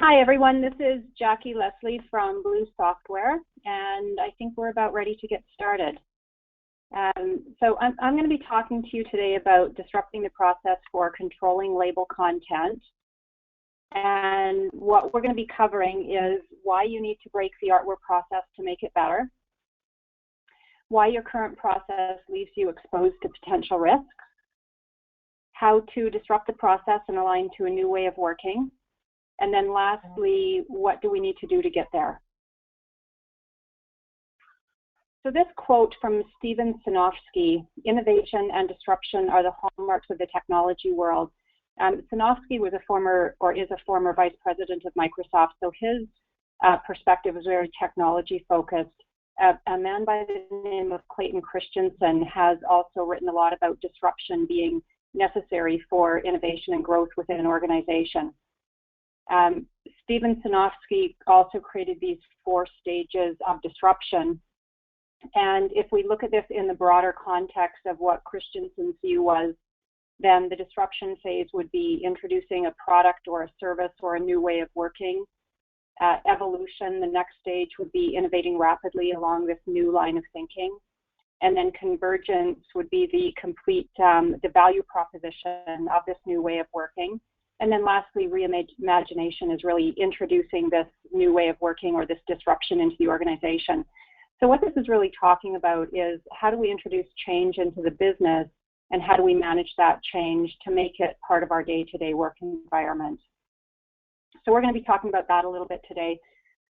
Hi everyone, this is Jackie Leslie from Blue Software, and I think we're about ready to get started. So I'm going to be talking to you today about disrupting the process for controlling label content. And what we're going to be covering is why you need to break the artwork process to make it better, why your current process leaves you exposed to potential risks, how to disrupt the process and align to a new way of working, and then lastly, what do we need to do to get there? So this quote from Sinofsky, "Innovation and disruption are the hallmarks of the technology world." Sinofsky was a former, or is a former vice president of Microsoft, so his perspective was very technology focused. A man by the name of Clayton Christensen has also written a lot about disruption being necessary for innovation and growth within an organization. Stephen Sinofsky also created these 4 stages of disruption. And if we look at this in the broader context of what Christensen's view was, then the disruption phase would be introducing a product or a service or a new way of working. Evolution, the next stage, would be innovating rapidly along this new line of thinking. And then convergence would be the complete, the value proposition of this new way of working. And then lastly, reimagination is really introducing this new way of working or this disruption into the organization. So what this is really talking about is how do we introduce change into the business and how do we manage that change to make it part of our day-to-day work environment. So we're going to be talking about that a little bit today.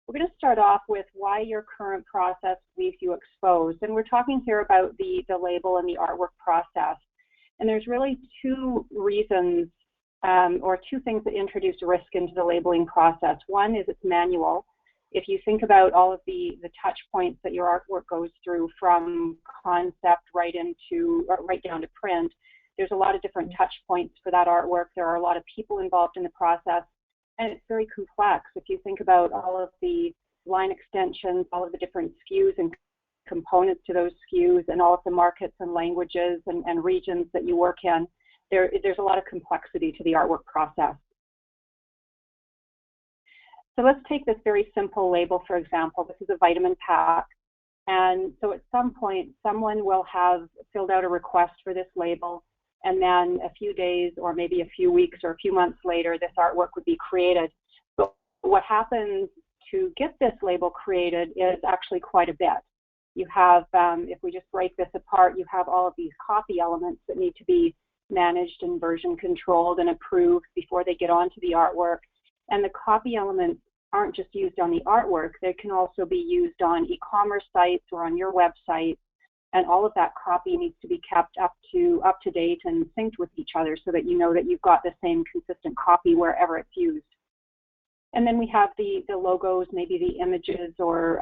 We're going to start off with why your current process leaves you exposed. And we're talking here about the label and the artwork process. And there's really 2 reasons or 2 things that introduce risk into the labeling process. One is it's manual. If you think about all of the touch points that your artwork goes through from concept right down to print, there's a lot of different touch points for that artwork. There are a lot of people involved in the process, and it's very complex. If you think about all of the line extensions, all of the different SKUs and components to those SKUs, and all of the markets and languages and regions that you work in, there's a lot of complexity to the artwork process. So let's take this very simple label, for example. This is a vitamin pack. And so at some point, someone will have filled out a request for this label, and then a few days or maybe a few weeks or a few months later, this artwork would be created. But what happens to get this label created is actually quite a bit. You have, if we just break this apart, you have all of these copy elements that need to be managed and version controlled and approved before they get onto the artwork. And the copy elements aren't just used on the artwork, they can also be used on e-commerce sites or on your website. And all of that copy needs to be kept up to date and synced with each other so that you know that you've got the same consistent copy wherever it's used. And then we have the logos, maybe the images or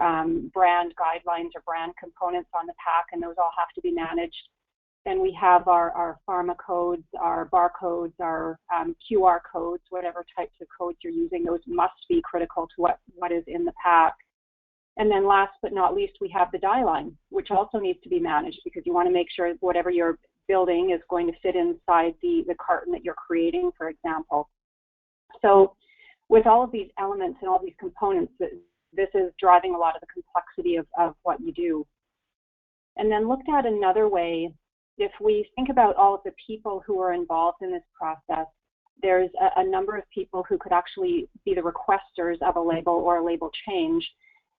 brand guidelines or brand components on the pack, and those all have to be managed. Then we have our pharma codes, our barcodes, our QR codes, whatever types of codes you're using, those must be critical to what is in the pack. And then last but not least, we have the die line, which also needs to be managed because you want to make sure whatever you're building is going to fit inside the carton that you're creating, for example. So with all of these elements and all these components, this is driving a lot of the complexity of what you do. And then looked at another way, if we think about all of the people who are involved in this process, there's a number of people who could actually be the requesters of a label or a label change.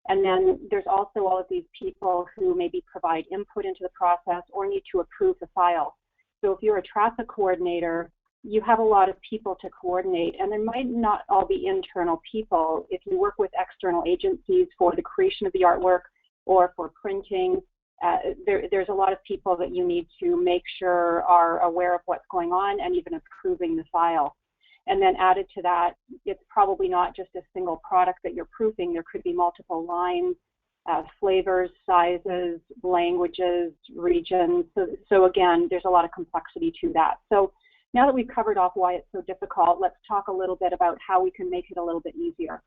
And then there's also all of these people who maybe provide input into the process or need to approve the file. So if you're a traffic coordinator, you have a lot of people to coordinate, and there might not all be internal people. If you work with external agencies for the creation of the artwork or for printing, there's a lot of people that you need to make sure are aware of what's going on and even approving the file. And then added to that, it's probably not just a single product that you're proofing. There could be multiple lines, flavors, sizes, languages, regions. So again, there's a lot of complexity to that. So now that we've covered off why it's so difficult, let's talk a little bit about how we can make it a little bit easier.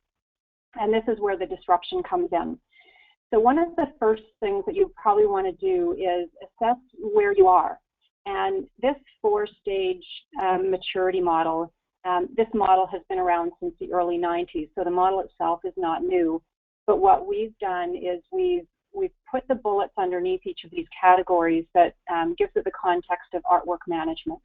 And this is where the disruption comes in. So one of the first things that you probably want to do is assess where you are. And this 4-stage maturity model This model has been around since the early 90s, so the model itself is not new. But what we've done is we've put the bullets underneath each of these categories that gives it the context of artwork management.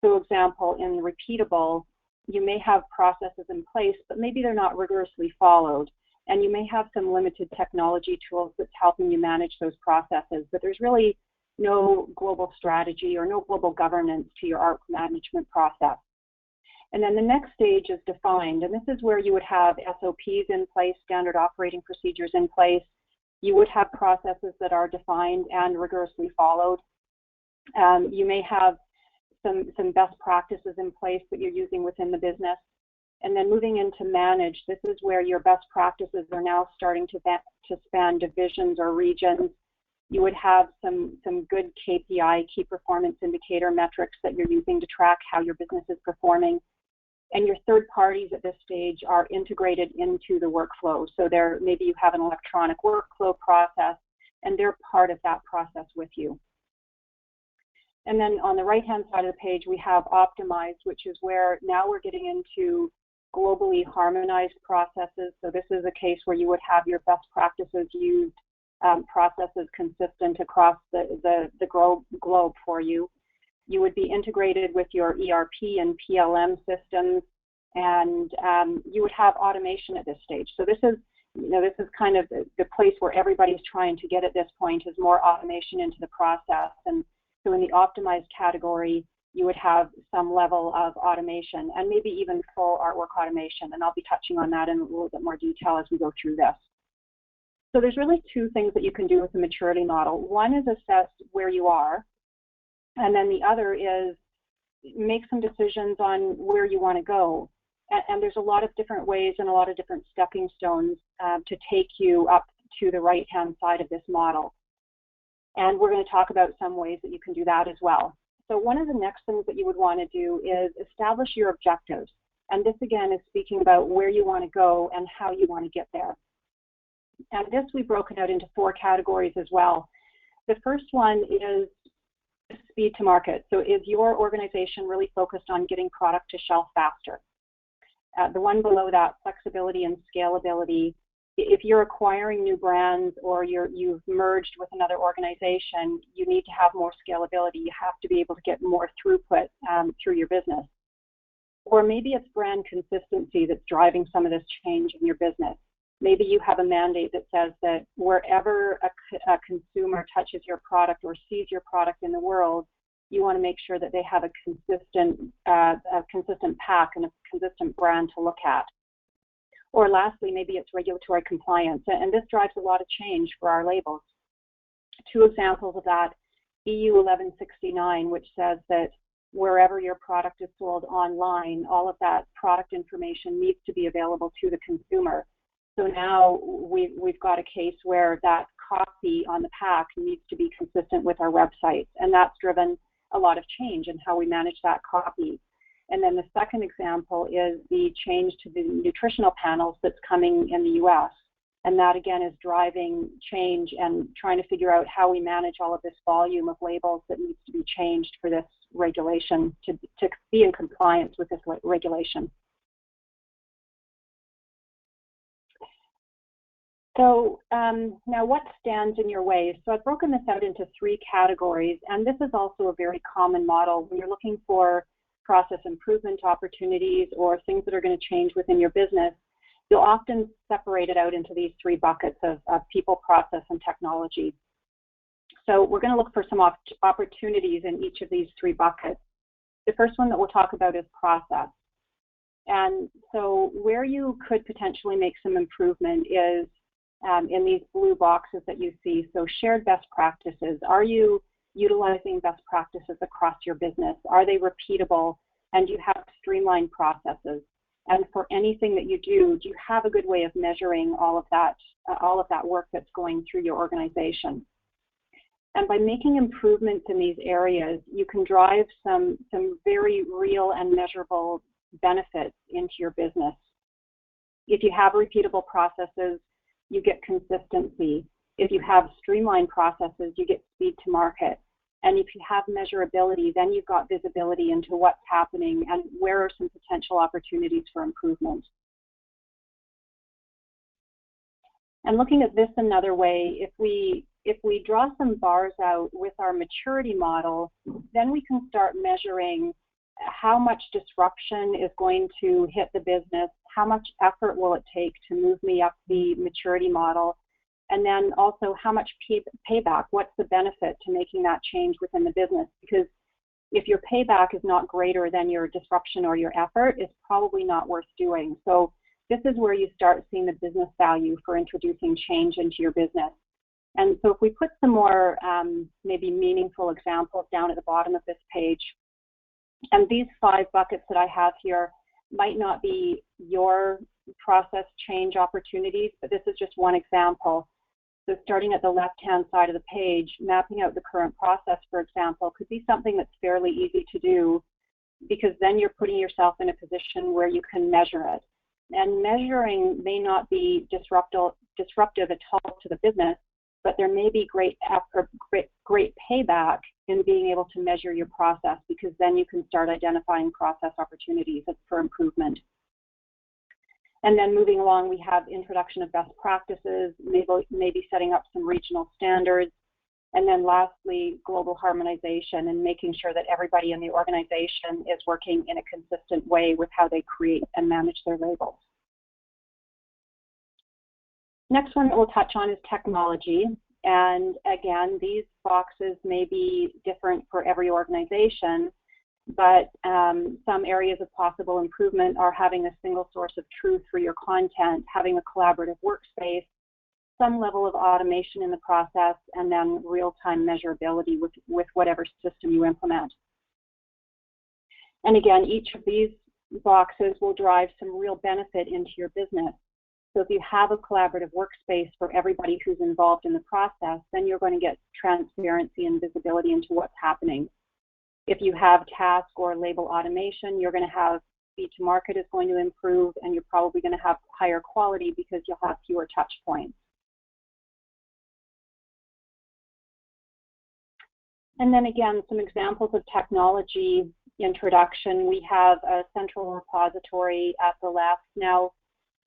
So, example, in repeatable, you may have processes in place, but maybe they're not rigorously followed. And you may have some limited technology tools that's helping you manage those processes, but there's really no global strategy or no global governance to your art management process. And then the next stage is defined, and this is where you would have SOPs in place, standard operating procedures in place. You would have processes that are defined and rigorously followed. You may have some best practices in place that you're using within the business. And then moving into manage, this is where your best practices are now starting to span divisions or regions. You would have some good KPI, key performance indicator metrics that you're using to track how your business is performing. And your third parties at this stage are integrated into the workflow. So maybe you have an electronic workflow process, and they're part of that process with you. And then on the right-hand side of the page, we have optimized, which is where now we're getting into globally harmonized processes. So this is a case where you would have your best practices used, processes consistent across the globe for you. You would be integrated with your ERP and PLM systems, and you would have automation at this stage. So this is kind of the place where everybody's trying to get at this point, is more automation into the process. And so in the optimized category, you would have some level of automation and maybe even full artwork automation. And I'll be touching on that in a little bit more detail as we go through this. So there's really two things that you can do with the maturity model. One is assess where you are, and then the other is make some decisions on where you want to go. And there's a lot of different ways and a lot of different stepping stones to take you up to the right-hand side of this model. And we're going to talk about some ways that you can do that as well. So one of the next things that you would want to do is establish your objectives. And this, again, is speaking about where you want to go and how you want to get there. And this we've broken out into 4 categories as well. The first one is speed to market. So is your organization really focused on getting product to shelf faster? The one below that, flexibility and scalability. If you're acquiring new brands or you've merged with another organization, you need to have more scalability. You have to be able to get more throughput through your business. Or maybe it's brand consistency that's driving some of this change in your business. Maybe you have a mandate that says that wherever a consumer touches your product or sees your product in the world, you want to make sure that they have a consistent pack and a consistent brand to look at. Or lastly, maybe it's regulatory compliance, and this drives a lot of change for our labels. 2 examples of that, EU 1169, which says that wherever your product is sold online, all of that product information needs to be available to the consumer. So now we've got a case where that copy on the pack needs to be consistent with our websites, and that's driven a lot of change in how we manage that copy. And then the second example is the change to the nutritional panels that's coming in the US. And that, again, is driving change and trying to figure out how we manage all of this volume of labels that needs to be changed for this regulation to be in compliance with this regulation. So now what stands in your way? So I've broken this out into 3 categories, and this is also a very common model when you're looking for process improvement opportunities or things that are going to change within your business. You'll often separate it out into these 3 buckets of people, process, and technology. So we're going to look for some opportunities in each of these 3 buckets. The first one that we'll talk about is process. And so where you could potentially make some improvement is in these blue boxes that you see. So shared best practices. Are you utilizing best practices across your business? Are they repeatable? And do you have streamlined processes? And for anything that you do you have a good way of measuring all of that work that's going through your organization? And by making improvements in these areas, you can drive some very real and measurable benefits into your business. If you have repeatable processes, you get consistency. If you have streamlined processes, you get speed to market. And if you have measurability, then you've got visibility into what's happening and where are some potential opportunities for improvement. And looking at this another way, if we draw some bars out with our maturity model, then we can start measuring how much disruption is going to hit the business, how much effort will it take to move me up the maturity model, and then also how much payback, what's the benefit to making that change within the business? Because if your payback is not greater than your disruption or your effort, it's probably not worth doing. So this is where you start seeing the business value for introducing change into your business. And so if we put some more maybe meaningful examples down at the bottom of this page, and these 5 buckets that I have here might not be your process change opportunities, but this is just one example. So starting at the left-hand side of the page, mapping out the current process, for example, could be something that's fairly easy to do, because then you're putting yourself in a position where you can measure it. And measuring may not be disruptive at all to the business, but there may be great payback in being able to measure your process, because then you can start identifying process opportunities for improvement. And then moving along, we have introduction of best practices, maybe setting up some regional standards, and then lastly, global harmonization and making sure that everybody in the organization is working in a consistent way with how they create and manage their labels. Next one that we'll touch on is technology. And again, these boxes may be different for every organization, but some areas of possible improvement are having a single source of truth for your content, having a collaborative workspace, some level of automation in the process, and then real-time measurability with whatever system you implement. And again, each of these boxes will drive some real benefit into your business. So if you have a collaborative workspace for everybody who's involved in the process, then you're going to get transparency and visibility into what's happening. If you have task or label automation, you're going to have speed to market is going to improve, and you're probably going to have higher quality because you'll have fewer touch points. And then again, some examples of technology introduction. We have a central repository at the left. Now,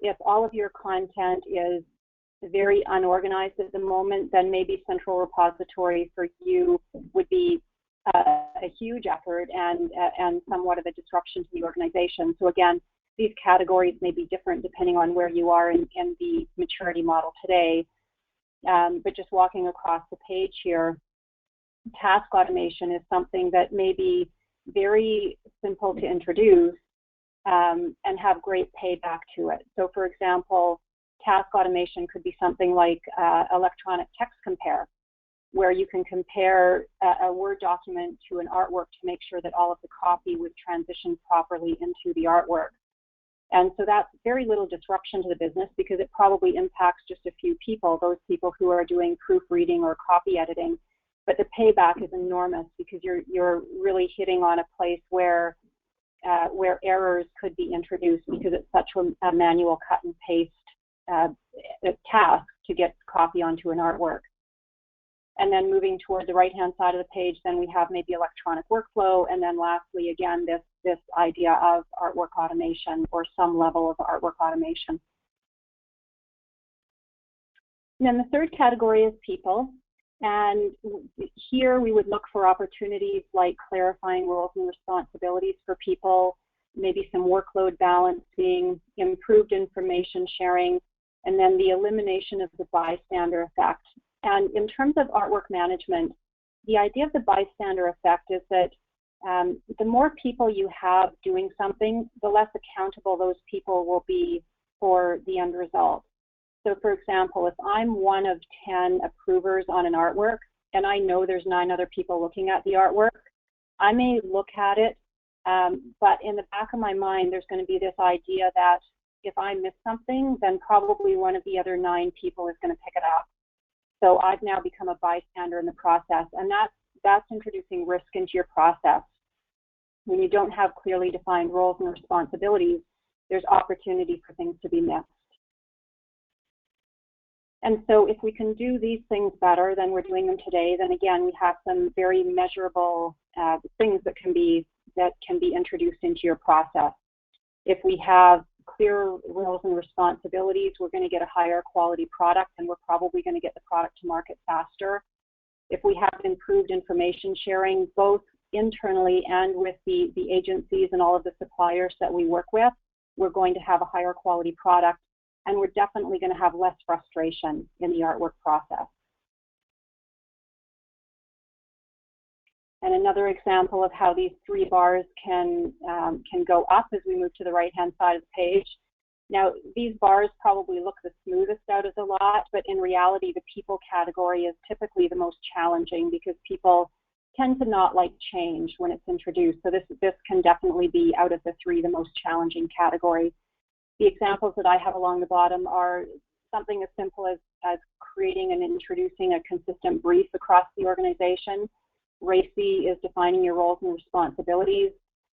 if all of your content is very unorganized at the moment, then maybe central repository for you would be a huge effort and somewhat of a disruption to the organization. So again, these categories may be different depending on where you are in the maturity model today. But just walking across the page here, task automation is something that may be very simple to introduce and have great payback to it. So for example, task automation could be something like electronic text compare, where you can compare a Word document to an artwork to make sure that all of the copy was transitioned properly into the artwork. And so that's very little disruption to the business because it probably impacts just a few people, those people who are doing proofreading or copy editing. But the payback is enormous because you're really hitting on a place where errors could be introduced because it's such a manual cut and paste task to get copy onto an artwork. And then moving toward the right-hand side of the page, then we have maybe electronic workflow, and then lastly, again, this idea of artwork automation or some level of artwork automation. And then the third category is people. And here we would look for opportunities like clarifying roles and responsibilities for people, maybe some workload balancing, improved information sharing, and then the elimination of the bystander effect. And in terms of artwork management, the idea of the bystander effect is that the more people you have doing something, the less accountable those people will be for the end result. So for example, if I'm one of 10 approvers on an artwork and I know there's 9 other people looking at the artwork, I may look at it, but in the back of my mind, there's going to be this idea that if I miss something, then probably one of the other 9 people is going to pick it up. So I've now become a bystander in the process, and that's introducing risk into your process. When you don't have clearly defined roles and responsibilities, there's opportunity for things to be missed. And so if we can do these things better than we're doing them today, then again, we have some very measurable things that can be introduced into your process. If we have clear roles and responsibilities, we're going to get a higher quality product, and we're probably going to get the product to market faster. If we have improved information sharing, both internally and with the agencies and all of the suppliers that we work with, we're going to have a higher quality product, and we're definitely going to have less frustration in the artwork process. And another example of how these three bars can go up as we move to the right-hand side of the page. Now, these bars probably look the smoothest out of the lot, but in reality, the people category is typically the most challenging because people tend to not like change when it's introduced. So this can definitely be, out of the three, the most challenging category. The examples that I have along the bottom are something as simple as creating and introducing a consistent brief across the organization. RACI is defining your roles and responsibilities.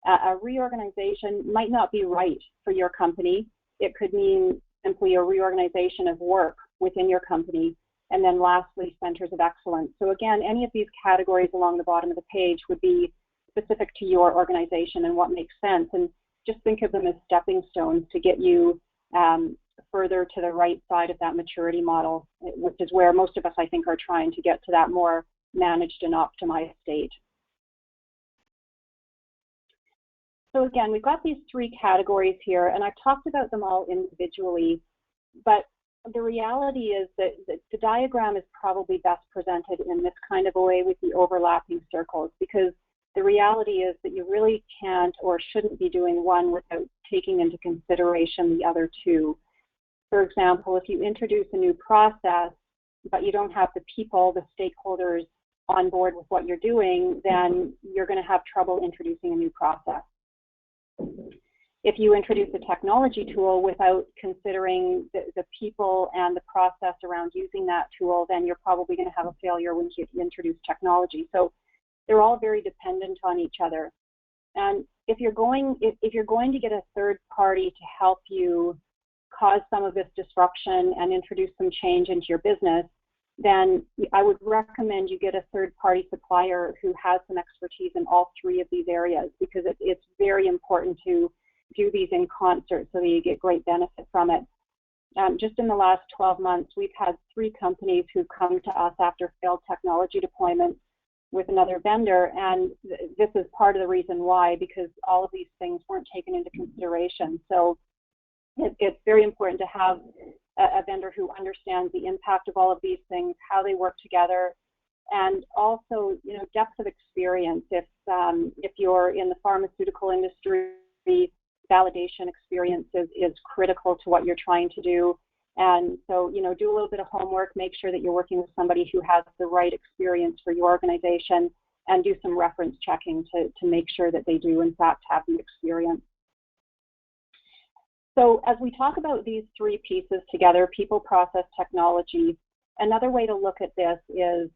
A reorganization might not be right for your company. It could mean simply a reorganization of work within your company. And then lastly, centers of excellence. So again, any of these categories along the bottom of the page would be specific to your organization and what makes sense. And just think of them as stepping stones to get you further to the right side of that maturity model, which is where most of us, I think, are trying to get to that more managed and optimized state. So again, we've got these three categories here, and I've talked about them all individually, but the reality is that the diagram is probably best presented in this kind of a way with the overlapping circles, because the reality is that you really can't or shouldn't be doing one without taking into consideration the other two. For example, if you introduce a new process, but you don't have the people, the stakeholders on board with what you're doing, then you're going to have trouble introducing a new process. If you introduce a technology tool without considering the people and the process around using that tool, then you're probably going to have a failure when you introduce technology. So they're all very dependent on each other. And if you're going to get a third party to help you cause some of this disruption and introduce some change into your business, then I would recommend you get a third-party supplier who has some expertise in all three of these areas, because it's very important to do these in concert so that you get great benefit from it. Just in the last 12 months, we've had 3 companies who've come to us after failed technology deployments with another vendor, and this is part of the reason why, because all of these things weren't taken into consideration. So it's very important to have a vendor who understands the impact of all of these things, how they work together, and also, you know, depth of experience. If you're in the pharmaceutical industry, validation experience is critical to what you're trying to do. And so, you know, do a little bit of homework, make sure that you're working with somebody who has the right experience for your organization, and do some reference checking to make sure that they do, in fact, have the experience. So as we talk about these 3 pieces together, people, process, technology, another way to look at this is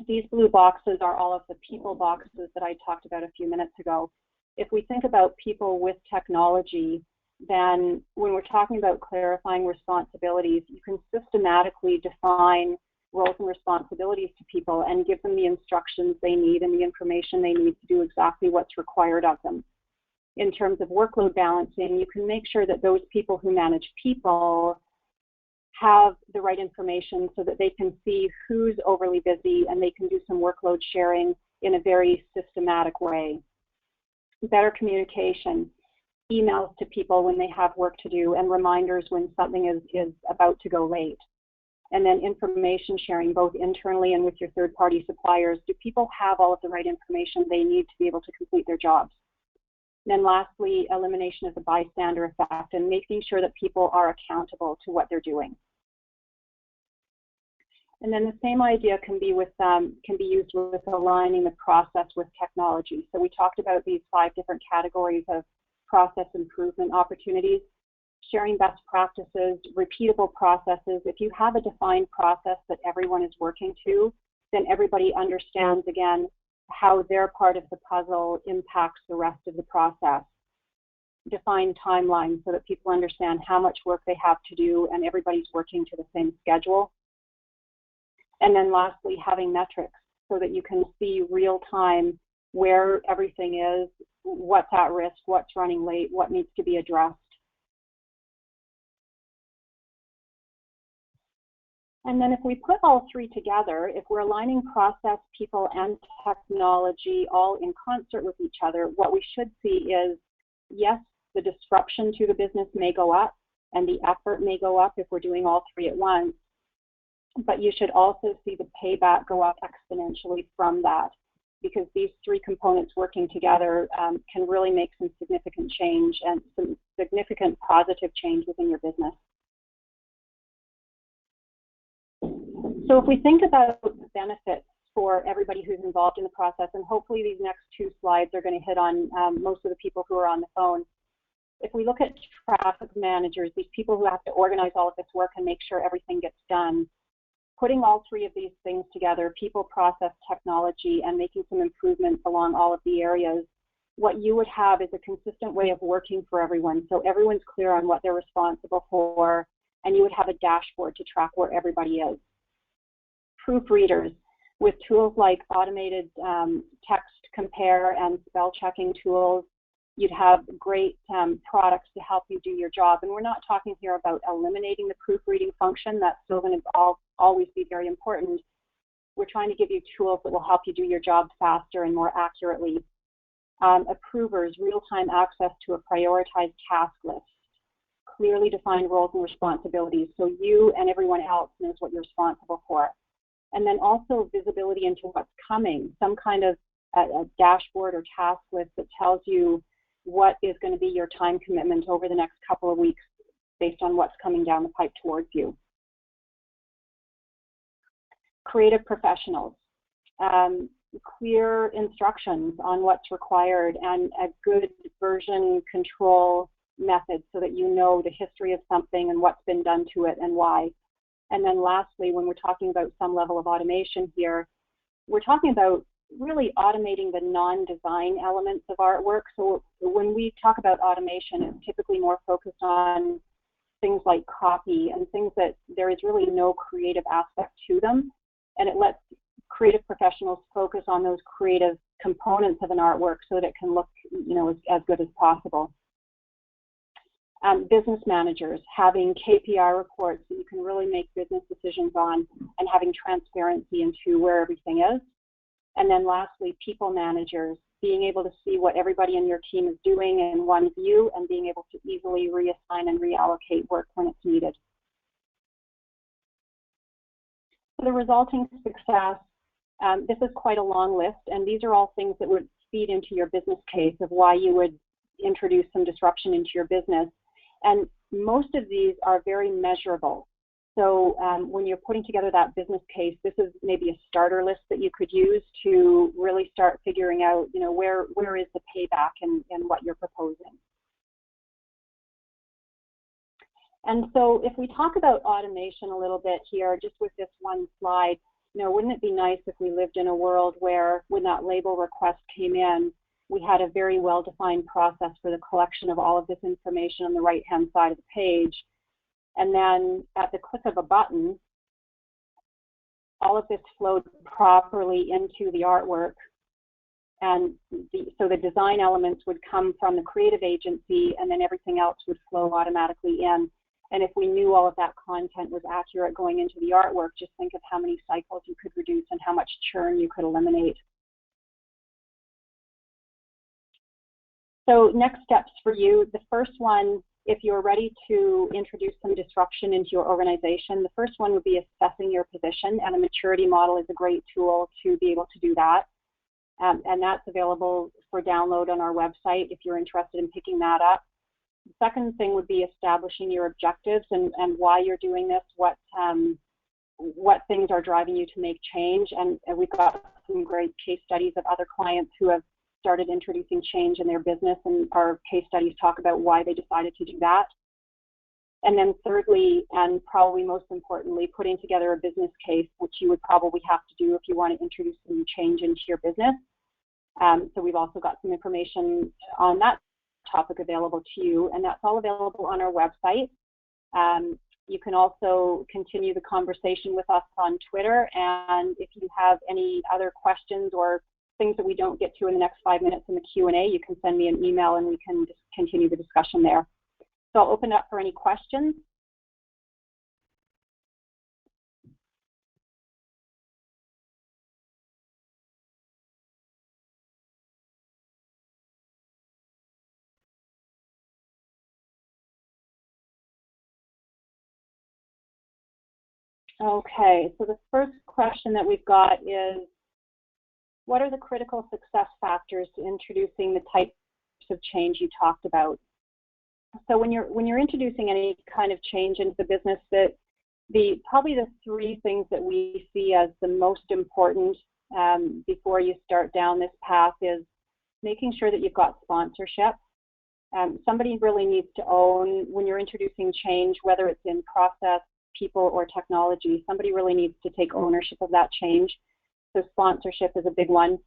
these blue boxes are all of the people boxes that I talked about a few minutes ago. If we think about people with technology, then when we're talking about clarifying responsibilities, you can systematically define roles and responsibilities to people and give them the instructions they need and the information they need to do exactly what's required of them. In terms of workload balancing, you can make sure that those people who manage people have the right information so that they can see who's overly busy and they can do some workload sharing in a very systematic way. Better communication, emails to people when they have work to do, and reminders when something is about to go late. And then information sharing, both internally and with your third-party suppliers. Do people have all of the right information they need to be able to complete their jobs? And then lastly, elimination of the bystander effect and making sure that people are accountable to what they're doing. And then the same idea can be used with aligning the process with technology. So we talked about these 5 different categories of process improvement opportunities, sharing best practices, repeatable processes. If you have a defined process that everyone is working to, then everybody understands, again, how their part of the puzzle impacts the rest of the process. defined timelines so that people understand how much work they have to do and everybody's working to the same schedule. And then lastly, having metrics so that you can see real time where everything is, what's at risk, what's running late, what needs to be addressed. And then if we put all three together, if we're aligning process, people, and technology all in concert with each other, what we should see is, yes, the disruption to the business may go up and the effort may go up if we're doing all three at once, but you should also see the payback go up exponentially from that, because these three components working together can really make some significant change and some significant positive change within your business. So if we think about the benefits for everybody who's involved in the process, and hopefully these next two slides are going to hit on most of the people who are on the phone. If we look at traffic managers, these people who have to organize all of this work and make sure everything gets done, putting all three of these things together, people, process, technology, and making some improvements along all of the areas, what you would have is a consistent way of working for everyone. So everyone's clear on what they're responsible for, and you would have a dashboard to track where everybody is. Proofreaders, with tools like automated text compare and spell checking tools, you'd have great products to help you do your job. And we're not talking here about eliminating the proofreading function. That's still going to always be very important. We're trying to give you tools that will help you do your job faster and more accurately. Approvers, real-time access to a prioritized task list. Clearly defined roles and responsibilities so you and everyone else knows what you're responsible for. And then also visibility into what's coming, some kind of a dashboard or task list that tells you what is going to be your time commitment over the next couple of weeks based on what's coming down the pipe towards you. Creative professionals, clear instructions on what's required and a good version control method so that you know the history of something and what's been done to it and why. And then lastly, when we're talking about some level of automation here, we're talking about really automating the non-design elements of artwork. So when we talk about automation, it's typically more focused on things like copy and things that there is really no creative aspect to them. And it lets creative professionals focus on those creative components of an artwork so that it can look, as good as possible. Business managers, having KPI reports that you can really make business decisions on and having transparency into where everything is. And then lastly, people managers, being able to see what everybody in your team is doing in one view and being able to easily reassign and reallocate work when it's needed. For the resulting success, this is quite a long list, and these are all things that would feed into your business case of why you would introduce some disruption into your business. And most of these are very measurable. So when you're putting together that business case, this is maybe a starter list that you could use to really start figuring out, where is the payback and what you're proposing. And so if we talk about automation a little bit here, just with this one slide, wouldn't it be nice if we lived in a world where when that label request came in, we had a very well-defined process for the collection of all of this information on the right-hand side of the page. And then at the click of a button, all of this flowed properly into the artwork. And so the design elements would come from the creative agency, and then everything else would flow automatically in. And if we knew all of that content was accurate going into the artwork, just think of how many cycles you could reduce and how much churn you could eliminate. So next steps for you, the first one, if you're ready to introduce some disruption into your organization, the first one would be assessing your position, and a maturity model is a great tool to be able to do that. And that's available for download on our website if you're interested in picking that up. The second thing would be establishing your objectives and why you're doing this, what things are driving you to make change. And we've got some great case studies of other clients who have started introducing change in their business, and our case studies talk about why they decided to do that. And then thirdly, and probably most importantly, putting together a business case, which you would probably have to do if you want to introduce some change into your business. So we've also got some information on that topic available to you, and that's all available on our website. You can also continue the conversation with us on Twitter, and if you have any other questions or things that we don't get to in the next 5 minutes in the Q&A, you can send me an email and we can just continue the discussion there. So I'll open it up for any questions. Okay, so the first question that we've got is, what are the critical success factors to introducing the types of change you talked about? So when you're introducing any kind of change into the business, probably the three things that we see as the most important before you start down this path is making sure that you've got sponsorship. Somebody really needs to own, when you're introducing change, whether it's in process, people, or technology, somebody really needs to take ownership of that change. So sponsorship is a big one.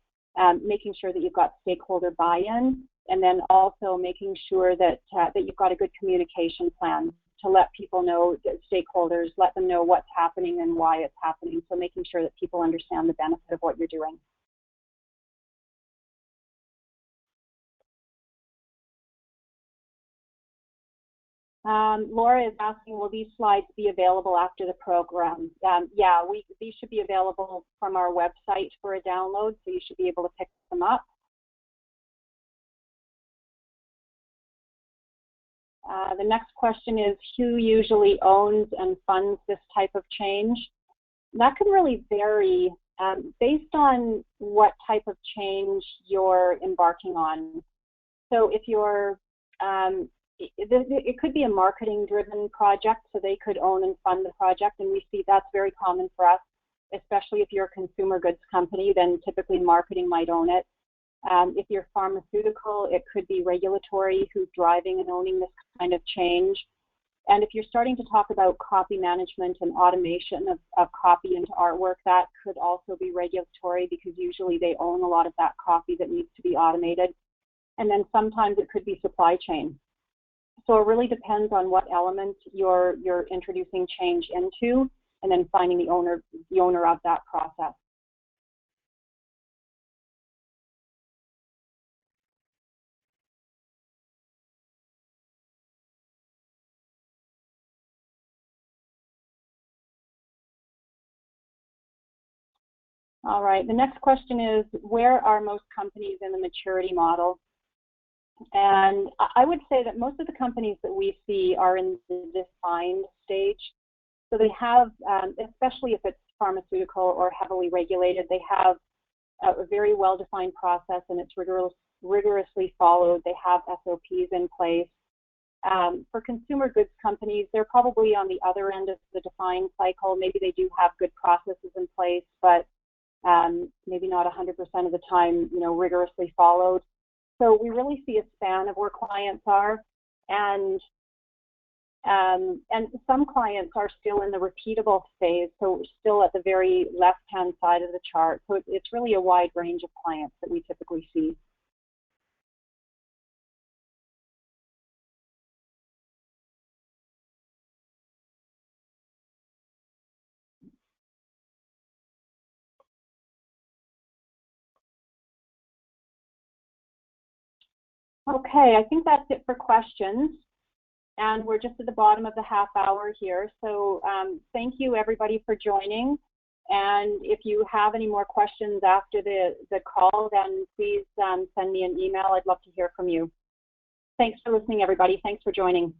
Making sure that you've got stakeholder buy-in, and then also making sure that that you've got a good communication plan to let people know, stakeholders, let them know what's happening and why it's happening. So making sure that people understand the benefit of what you're doing. Laura is asking, will these slides be available after the program? Yeah, these should be available from our website for a download, so you should be able to pick them up. The next question is, who usually owns and funds this type of change? That can really vary based on what type of change you're embarking on. So if you're it could be a marketing-driven project, so they could own and fund the project, and we see that's very common for us, especially if you're a consumer goods company, then typically marketing might own it. If you're pharmaceutical, it could be regulatory who's driving and owning this kind of change. And if you're starting to talk about copy management and automation of copy into artwork, that could also be regulatory because usually they own a lot of that copy that needs to be automated. And then sometimes it could be supply chain. So it really depends on what element you're introducing change into, and then finding the owner of that process. All right, the next question is, where are most companies in the maturity model? And I would say that most of the companies that we see are in the defined stage. So they have, especially if it's pharmaceutical or heavily regulated, they have a very well-defined process and it's rigorously followed. They have SOPs in place. For consumer goods companies, they're probably on the other end of the defined cycle. Maybe they do have good processes in place, but maybe not 100% of the time, rigorously followed. So we really see a span of where clients are, and some clients are still in the repeatable phase, so still at the very left-hand side of the chart. So it's really a wide range of clients that we typically see. Okay, I think that's it for questions. And we're just at the bottom of the half hour here. So thank you everybody for joining. And if you have any more questions after the call, then please send me an email. I'd love to hear from you. Thanks for listening, everybody. Thanks for joining.